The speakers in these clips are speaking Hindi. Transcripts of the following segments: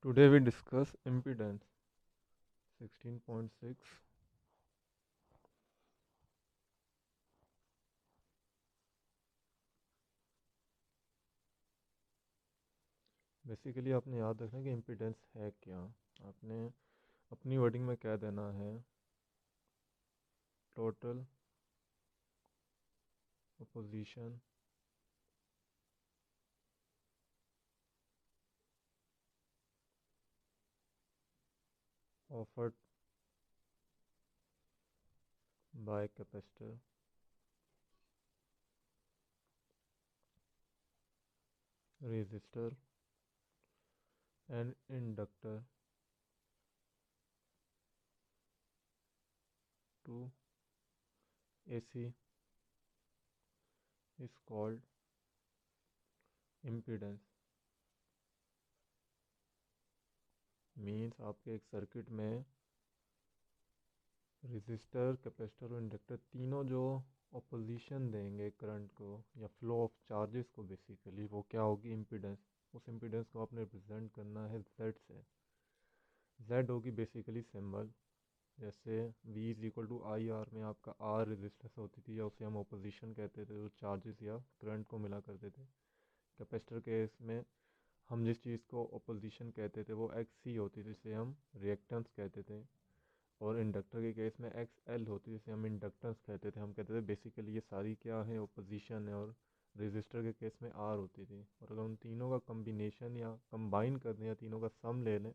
Today we discuss impedance 16.6. Basically आपने याद रखना कि इम्पीडेंस है क्या। आपने अपनी वर्डिंग में कह देना है total opposition offered by capacitor resistor and inductor to AC is called impedance। Means आपके एक सर्किट में रेजिस्टर, कैपेसिटर और इंडक्टर तीनों जो अपोजिशन देंगे करंट को या फ्लो ऑफ चार्जेस को, बेसिकली वो क्या होगी, इम्पीडेंस। उस इम्पीडेंस को आपने रिप्रेजेंट करना है जेड से। जेड होगी बेसिकली सिंबल, जैसे V is equal to I R में आपका आर रेजिस्टेंस होती थी या उसे हम अपोजिशन कहते थे जो चार्जेस या करंट को मिला करते थे। कैपेसिटर के इसमें हम जिस चीज़ को अपोजिशन कहते थे वो एक्स सी होती थी, जिसे हम रिएक्टेंस कहते थे। और इंडक्टर के केस में एक्स एल होती है, जिसे हम इंडक्टेंस कहते थे। हम कहते थे बेसिकली ये सारी क्या है, ओपोजिशन है। और रेजिस्टर के केस में आर होती थी। और अगर उन तीनों का कम्बिनेशन या कंबाइन कर दें या तीनों का सम ले लें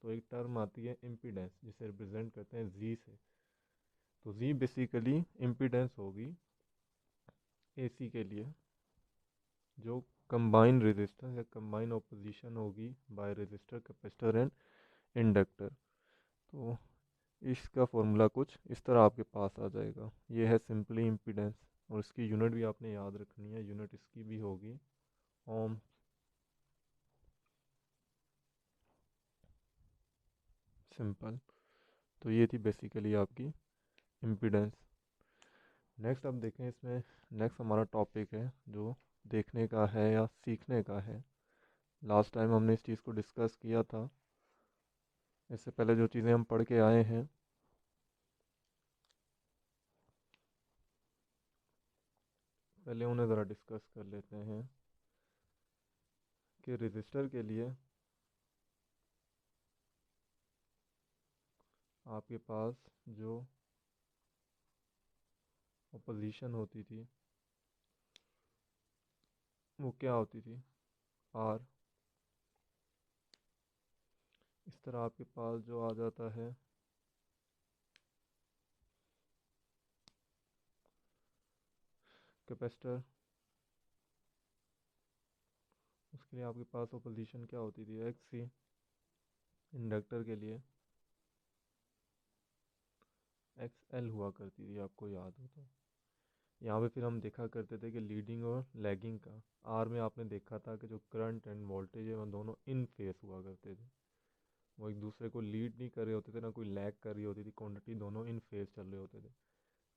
तो एक टर्म आती है इम्पीडेंस, जिसे रिप्रेजेंट करते हैं जी से। तो जी बेसिकली इम्पीडेंस होगी एसी के लिए, जो कंबाइन रेजिस्टेंस या कंबाइन ओपोजिशन होगी by resistor, capacitor and inductor. तो इसका फॉर्मूला कुछ इस तरह आपके पास आ जाएगा। ये है सिंपली इम्पीडेंस, और इसकी यूनिट भी आपने याद रखनी है। यूनिट इसकी भी होगी ओम। सिंपल। तो ये थी बेसिकली आपकी इम्पीडेंस। नेक्स्ट अब देखें, इसमें नेक्स्ट हमारा टॉपिक है जो देखने का है या सीखने का है। लास्ट टाइम हमने इस चीज़ को डिस्कस किया था। इससे पहले जो चीज़ें हम पढ़ के आए हैं, पहले उन्हें ज़रा डिस्कस कर लेते हैं कि रजिस्टर के लिए आपके पास जो अपोजिशन होती थी वो क्या होती थी, आर। इस तरह आपके पास जो आ जाता है कैपेसिटर, उसके लिए आपके पास अपोजिशन क्या होती थी, एक्स सी। इंडक्टर के लिए एक्स एल हुआ करती थी, आपको याद हो तो। यहाँ पे फिर हम देखा करते थे कि लीडिंग और लैगिंग का। आर में आपने देखा था कि जो करंट एंड वोल्टेज है वो दोनों इन फेस हुआ करते थे। वो एक दूसरे को लीड नहीं कर रहे होते थे, ना कोई लैग कर रही होती थी, क्वांटिटी दोनों इन फेस चल रहे होते थे।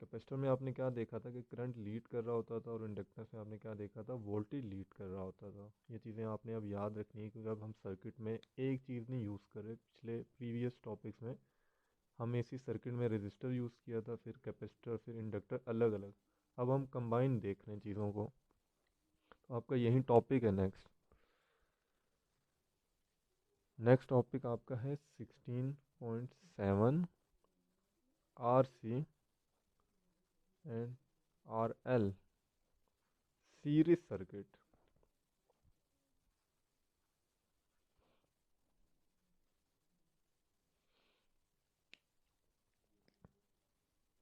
कैपेसिटर में आपने क्या देखा था कि करंट लीड कर रहा होता था, और इंडक्टेंस में आपने क्या देखा था, वोल्टेज लीड कर रहा होता था। ये चीज़ें आपने अब याद रखनी है, क्योंकि अब हम सर्किट में एक चीज़ नहीं यूज़ कर रहे। पिछले प्रीवियस टॉपिक्स में हमने इसी सर्किट में रेजिस्टर यूज़ किया था, फिर कैपेसिटर, फिर इंडक्टर अलग अलग। अब हम कंबाइन देख रहे हैं चीज़ों को। तो आपका यही टॉपिक है नेक्स्ट। नेक्स्ट टॉपिक आपका है 16.7, R C and R L series circuit.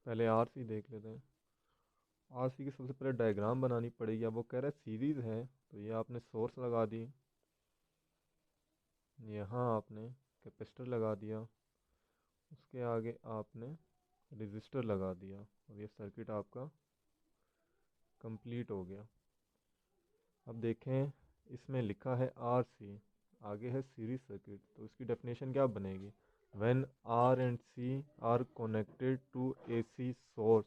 पहले आर सी देख लेते हैं। आर सी की सबसे पहले डायग्राम बनानी पड़ेगी। अब वो कह रहा है सीरीज है, तो ये आपने सोर्स लगा दी, यहाँ आपने कैपेसिटर लगा दिया, उसके आगे आपने रजिस्टर लगा दिया, और ये सर्किट आपका कंप्लीट हो गया। अब देखें, इसमें लिखा है आर सी, आगे है सीरीज सर्किट। तो इसकी डेफिनेशन क्या बनेगी, when R and C are connected to A C source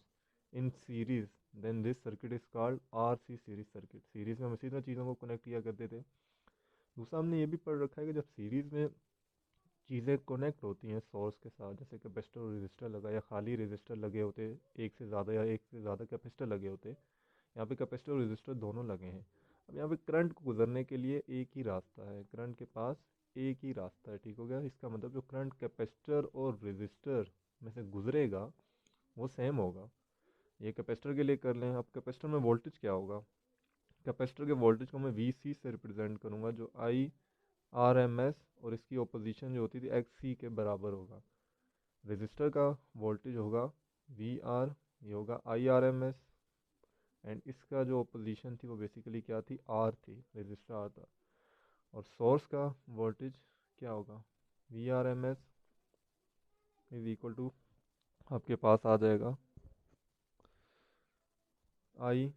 in series then this circuit is called R C series circuit. Series में हम इसी तरह चीज़ों को कनेक्ट किया करते थे। दूसरा हमने ये भी पढ़ रखा है कि जब सीरीज में चीज़ें कनेक्ट होती हैं सोर्स के साथ, जैसे कैपेसिटर और रेजिस्टर लगा या खाली रेजिस्टर लगे होते, एक से ज़्यादा या एक से ज़्यादा कैपेसिटर लगे होते, यहाँ पे कैपेसिटर और रेजिस्टर दोनों लगे हैं। अब यहाँ पे करंट को गुजरने के लिए एक ही रास्ता है, करंट के पास एक ही रास्ता है, ठीक हो गया। इसका मतलब जो करंट कैपेसिटर और रेजिस्टर में से गुजरेगा वो सेम होगा। ये कैपेसिटर के लिए कर लें। अब कैपेसिटर में वोल्टेज क्या होगा, कैपेसिटर के वोल्टेज को मैं वी सी से रिप्रेजेंट करूँगा, जो आई आर एम एस और इसकी ओपोजिशन जो होती थी एक्स सी के बराबर होगा। रेजिस्टर का वोल्टेज होगा वी आर, ये होगा I R M S, and इसका जो ओपोजिशन थी वो बेसिकली क्या थी, आर थी, रेजिस्टर आर था। और सोर्स का वोल्टेज क्या होगा, V R M S is equal to आपके पास आ जाएगा आई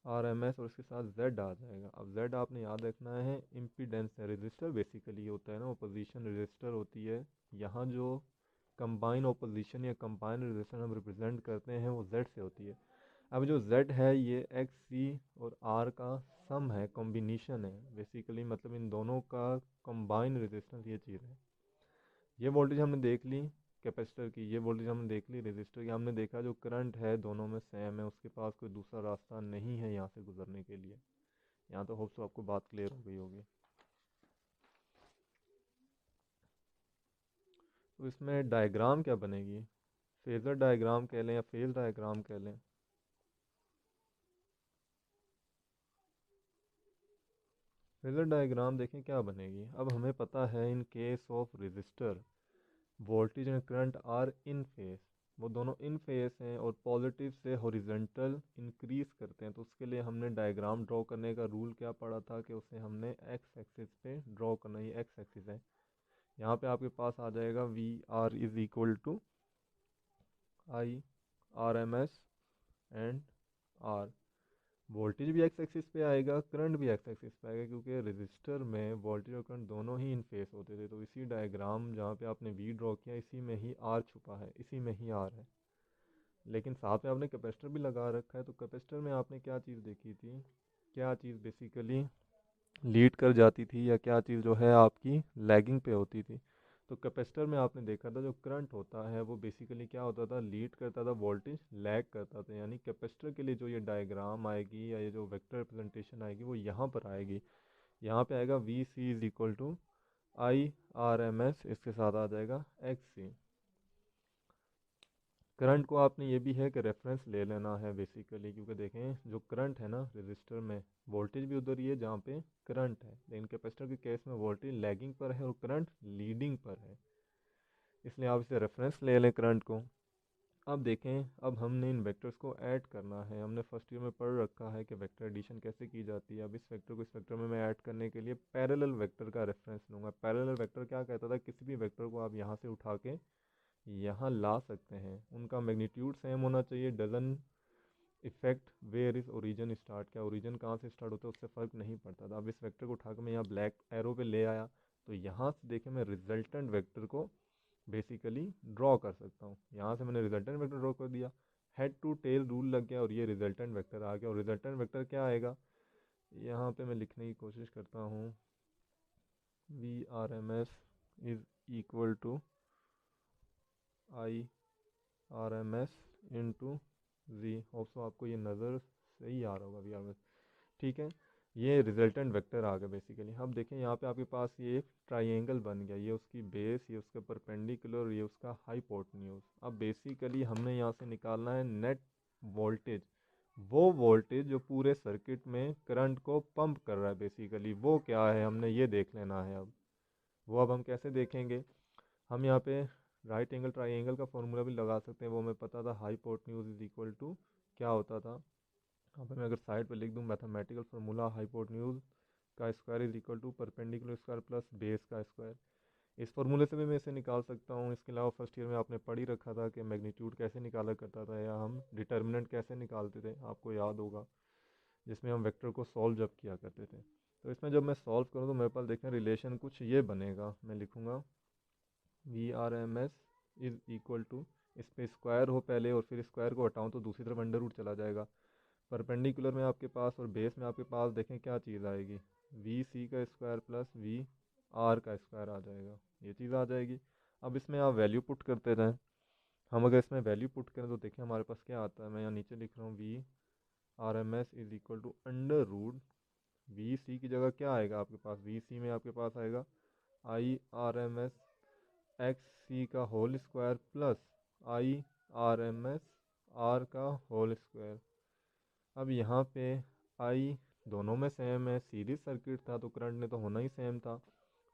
आर एम एस और इसके साथ जेड आ जाएगा। अब जेड आपने याद रखना है इम्पीडेंस है, रेजिस्टर बेसिकली होता है ना, ओपोजिशन रेजिस्टर होती है। यहाँ जो कंबाइन ओपोजिशन या कंबाइन रेजिस्टर हम रिप्रेजेंट करते हैं वो जेड से होती है। अब जो जेड है ये एक्स सी और आर का सम है, कॉम्बिनेशन है बेसिकली, मतलब इन दोनों का कंबाइन रेजिस्टेंस ये चीज़ है। ये वोल्टेज हमने देख ली कैपेसिटर की, ये वोल्टेज हमने देख ली रेजिस्टर की। हमने देखा जो करंट है दोनों में सेम है, उसके पास कोई दूसरा रास्ता नहीं है यहाँ से गुजरने के लिए। यहाँ तो होप सो आपको बात क्लियर हो गई होगी। तो इसमें डायग्राम क्या बनेगी, फेजर डायग्राम कह लें या फेज डायग्राम कह लें। फेजर डायग्राम देखें क्या बनेगी। अब हमें पता है in case of resistor voltage and current are in phase, वो दोनों इन फेस हैं और पॉजिटिव से हॉरिजेंटल इंक्रीज करते हैं। तो उसके लिए हमने डायग्राम ड्रॉ करने का रूल क्या पढ़ा था कि उसे हमने एक्स एक्सिस पे ड्रॉ करना, ये एक्स एक्सिस है। यहाँ पे आपके पास आ जाएगा V R is equal to I R M S and R. Voltage भी एक्स एक्सिस पे आएगा, करंट भी एक्स एक्सिस पे आएगा, क्योंकि रजिस्टर में वोल्टेज और करंट दोनों ही इन फेस होते थे। तो इसी डायग्राम जहाँ पे आपने वी ड्रॉ किया इसी में ही आर छुपा है, इसी में ही आर है। लेकिन साथ में आपने कैपेसिटर भी लगा रखा है, तो कैपेसिटर में आपने क्या चीज़ देखी थी, क्या चीज़ बेसिकली लीड कर जाती थी या क्या चीज़ जो है आपकी लैगिंग पे होती थी। तो कैपेसिटर में आपने देखा था जो करंट होता है वो बेसिकली क्या होता था, लीड करता था, वोल्टेज लैग करता था। यानी कैपेसिटर के लिए जो ये डायग्राम आएगी या ये जो वेक्टर रिप्रेजेंटेशन आएगी वो यहाँ पर आएगी। यहाँ पे आएगा V C is equal to I R M S, इसके साथ आ जाएगा एक्स सी। करंट को आपने ये भी है कि रेफरेंस ले लेना है बेसिकली, क्योंकि देखें जो करंट है ना रजिस्टर में, वोल्टेज भी उधर ही है जहाँ पे करंट है, लेकिन कैपेसिटर के केस में वोल्टेज लैगिंग पर है और करंट लीडिंग पर है, इसलिए आप इसे रेफरेंस ले लें करंट को। अब देखें, अब हमने इन वेक्टर्स को ऐड करना है। हमने फर्स्ट ईयर में पढ़ रखा है कि वेक्टर एडिशन कैसे की जाती है। अब इस वेक्टर को इस वेक्टर में मैं ऐड करने के लिए पैरेलल वेक्टर का रेफरेंस लूँगा। पैरेलल वेक्टर क्या कहता था, किसी भी वेक्टर को आप यहाँ से उठा के यहाँ ला सकते हैं, उनका मैग्नीट्यूड सेम होना चाहिए, doesn't effect where is origin start, क्या ओरिजिन कहाँ से स्टार्ट होता है उससे फ़र्क नहीं पड़ता था। अब इस वेक्टर को उठा के मैं यहाँ ब्लैक एरो पे ले आया, तो यहाँ से देखें मैं रिजल्टेंट वेक्टर को बेसिकली ड्रॉ कर सकता हूँ। यहाँ से मैंने रिजल्टेंट वेक्टर ड्रॉ कर दिया, हेड टू टेल रूल लग गया और ये रिजल्टेंट वेक्टर आ गया। और रिजल्टेंट वेक्टर क्या आएगा, यहाँ पे मैं लिखने की कोशिश करता हूँ, V R M S is equal to I R M S into G. Hopes आपको ये नज़र सही आ रहा होगा वी आर एम एस, ठीक है। ये रिजल्टेंट वेक्टर आ गया बेसिकली। अब देखें यहाँ पे आपके पास ये एक ट्राइंगल बन गया, ये उसकी बेस, ये उसका परपेंडिकुलर और ये उसका हाइपोटेन्यूज। अब बेसिकली हमने यहाँ से निकालना है नेट वोल्टेज, वो वोल्टेज जो पूरे सर्किट में करंट को पंप कर रहा है बेसिकली, वो क्या है हमने ये देख लेना है। अब वो अब हम कैसे देखेंगे, हम यहाँ पे राइट एंगल ट्राइंगल का फॉर्मूला भी लगा सकते हैं, वो हमें पता था, हाइपोटेन्यूज इज इक्वल टू क्या होता था। यहाँ पे मैं अगर साइड पे लिख दूँ मैथमेटिकल फार्मूला, हाइपोटेन्यूज का square is equal to perpendicular square plus base का स्क्वायर। इस फार्मूले से भी मैं इसे निकाल सकता हूँ। इसके अलावा फर्स्ट ईयर में आपने पढ़ ही रखा था कि मैग्नीट्यूड कैसे निकाला करता था या हम डिटर्मिनेंट कैसे निकालते थे, आपको याद होगा, जिसमें हम वेक्टर को सॉल्व जब किया करते थे। तो इसमें जब मैं सॉल्व करूँ तो मेरे पास देखें रिलेशन कुछ ये बनेगा, मैं लिखूँगा V R M S is equal to, इस पर स्क्वायर हो पहले और फिर स्क्वायर को हटाऊँ तो दूसरी तरफ अंडर रूट चला जाएगा। परपेंडिकुलर में आपके पास और बेस में आपके पास देखें क्या चीज़ आएगी, वी सी का स्क्वायर प्लस वी आर का स्क्वायर आ जाएगा, ये चीज़ आ जाएगी। अब इसमें आप वैल्यू पुट करते रहें। हम अगर इसमें वैल्यू पुट करें तो देखिए हमारे पास क्या आता है। मैं यहाँ नीचे लिख रहा हूँ V R M S is equal to under root V C की जगह क्या आएगा आपके पास, वी सी में आपके पास आएगा I R M S X C का whole square plus I R M S R का होल स्क्वायर। अब यहाँ पे आई दोनों में सेम है, सीरीज सर्किट था तो करंट ने तो होना ही सेम था।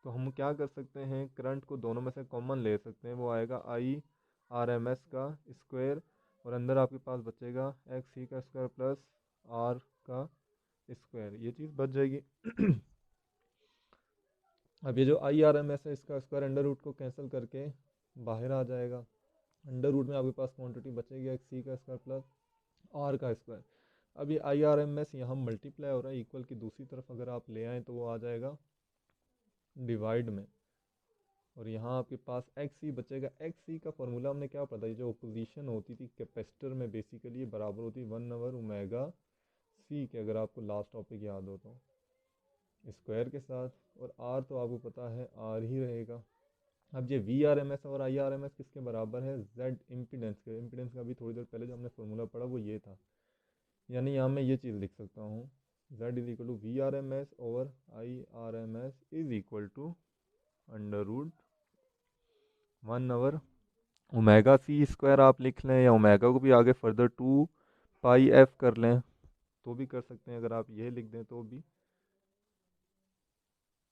तो हम क्या कर सकते हैं, करंट को दोनों में से कॉमन ले सकते हैं, वो आएगा आई आर एम एस का स्क्वायर और अंदर आपके पास बचेगा एक्स सी का स्क्वायर प्लस आर का स्क्वायर, ये चीज़ बच जाएगी। अब ये जो आई आर एम एस है इसका स्क्वायर अंडर रूट को कैंसिल करके बाहर आ जाएगा। अंडर रूट में आपके पास क्वांटिटी बचेगी एक्स सी का स्क्वायर प्लस आर का स्क्वायर। अब ये आई आर एम एस यहाँ मल्टीप्लाई हो रहा है, इक्वल की दूसरी तरफ अगर आप ले आएँ तो वो आ जाएगा डिवाइड में, और यहाँ आपके पास एक्स सी बचेगा। एक्स सी का फॉर्मूला हमने क्या पता है, जो ओपोजिशन होती थी कैपेसिटर में बेसिकली बराबर होती 1/ओमेगा सी के, अगर आपको लास्ट टॉपिक याद हो तो, स्क्वायर के साथ, और आर तो आपको पता है आर ही रहेगा। अब ये वी आर एम एस और आई आर एम एस किसके बराबर है, जेड इम्पीडेंस के। इम्पीडेंस का भी थोड़ी देर पहले जो हमने फॉर्मूला पढ़ा वो ये था, यानी यहाँ मैं ये चीज़ लिख सकता हूँ Z is equal to V R M S over I R M S is equal to under root 1/ओमेगा सी स्क्वायर आप लिख लें, या ओमेगा को भी आगे फर्दर 2 पाई एफ कर लें तो भी कर सकते हैं। अगर आप ये लिख दें तो भी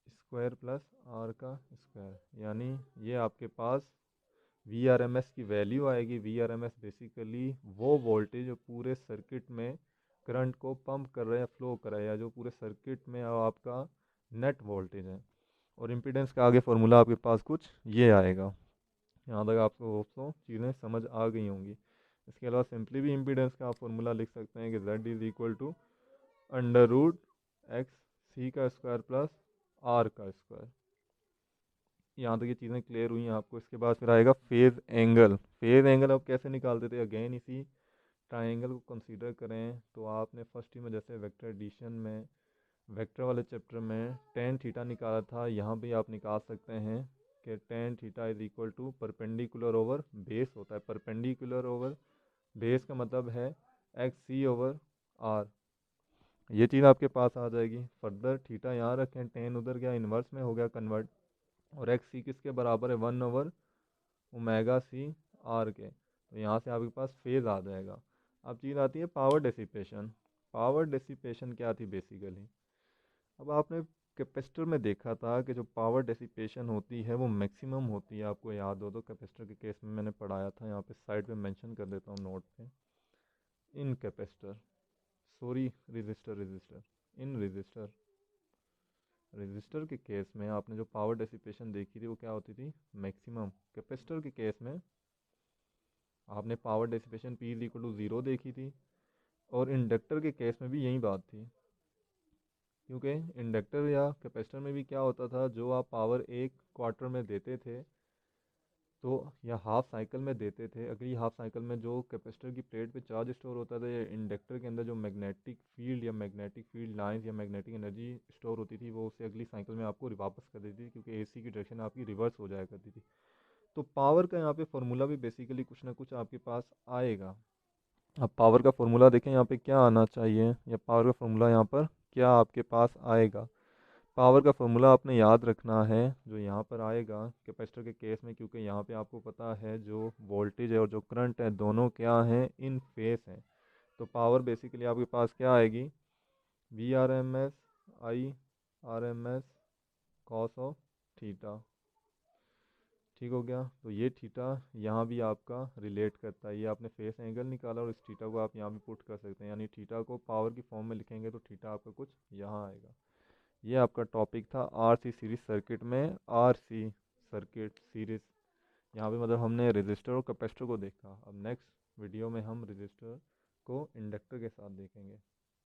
स्क्वायर प्लस आर का स्क्वायर, यानी ये आपके पास वी आर एम एस की वैल्यू आएगी। V R M S basically वो वोल्टेज जो पूरे सर्किट में करंट को पंप कर रहा है या फ्लो कर रहा है, या जो पूरे सर्किट में आपका नेट वोल्टेज है। और इम्पीडेंस का आगे फॉर्मूला आपके पास कुछ ये आएगा। यहाँ तक आपको दोस्तों चीज़ें समझ आ गई होंगी। इसके अलावा सिंपली भी इम्पीडेंस का आप फॉर्मूला लिख सकते हैं कि Z is equal to under root X C का स्क्वायर प्लस आर का स्क्वायर। यहाँ तक ये चीज़ें क्लियर हुई हैं आपको। इसके बाद फिर आएगा फेज़ एंगल। फेज़ एंगल अब कैसे निकालते थे, अगेन इसी ट्राइंगल को कंसीडर करें तो आपने फर्स्ट ही में जैसे वेक्टर एडिशन में वेक्टर वाले चैप्टर में टेन थीटा निकाला था, यहाँ भी आप निकाल सकते हैं कि tan theta is equal to perpendicular over base होता है। परपेंडिकुलर ओवर बेस का मतलब है एक्स सी ओवर आर, ये चीज़ आपके पास आ जाएगी। फर्दर थीटा यहाँ रखें, टेन उधर गया इन्वर्स में हो गया कन्वर्ट, और एक्स सी किसके बराबर है 1/ओमेगा सी आर के, तो यहाँ से आपके पास फेज़ आ जाएगा। अब चीज़ आती है पावर डेसिपेशन। पावर डेसिपेशन क्या थी बेसिकली, अब आपने कैपेसिटर में देखा था कि जो पावर डेसिपेशन होती है वो मैक्सिमम होती है। आपको याद हो तो कैपेसिटर के केस में मैंने पढ़ाया था, यहाँ पे साइड पे मेंशन कर देता हूँ नोट पे। इन capacitor, sorry register in register के केस में आपने जो पावर डेसिपेशन देखी थी वो क्या होती थी, मैक्सिमम। कैपेसिटर के केस में आपने power dissipation P is equal to 0 देखी थी, और इंडक्टर के केस में भी यही बात थी, क्योंकि इंडक्टर या कैपेसिटर में भी क्या होता था, जो आप पावर एक क्वार्टर में देते थे तो, या हाफ साइकिल में देते थे, अगली हाफ साइकिल में जो कैपेसिटर की प्लेट पे चार्ज स्टोर होता था, या इंडक्टर के अंदर जो मैग्नेटिक फील्ड या मैग्नेटिक फील्ड लाइंस या मैग्नेटिक एनर्जी स्टोर होती थी, वो उसे अगली साइकिल में आपको वापस कर देती थी, क्योंकि एसी की डायरेक्शन आपकी रिवर्स हो जाया करती थी। तो पावर का यहाँ पे फॉर्मूला भी बेसिकली कुछ ना कुछ आपके पास आएगा। अब पावर का फॉर्मूला देखें यहाँ पे क्या आना चाहिए, या पावर का फॉर्मूला यहाँ पर क्या आपके पास आएगा। पावर का फॉर्मूला आपने याद रखना है जो यहाँ पर आएगा कैपेसिटर के केस में, क्योंकि यहाँ पे आपको पता है जो वोल्टेज है और जो करंट है दोनों क्या हैं, इन फेस हैं। तो पावर बेसिकली आपके पास क्या आएगी, V R M S I R M S cos of theta. ठीक हो गया। तो ये थीटा यहाँ भी आपका रिलेट करता है, ये आपने फेस एंगल निकाला और इस थीटा को आप यहाँ भी पुट कर सकते हैं, यानी थीटा को पावर की फॉर्म में लिखेंगे तो थीटा आपका कुछ यहाँ आएगा। ये आपका टॉपिक था आरसी सीरीज सर्किट में। आरसी सर्किट सीरीज, यहाँ पे मतलब हमने रजिस्टर और कैपेसिटर को देखा। अब नेक्स्ट वीडियो में हम रजिस्टर को इंडक्टर के साथ देखेंगे।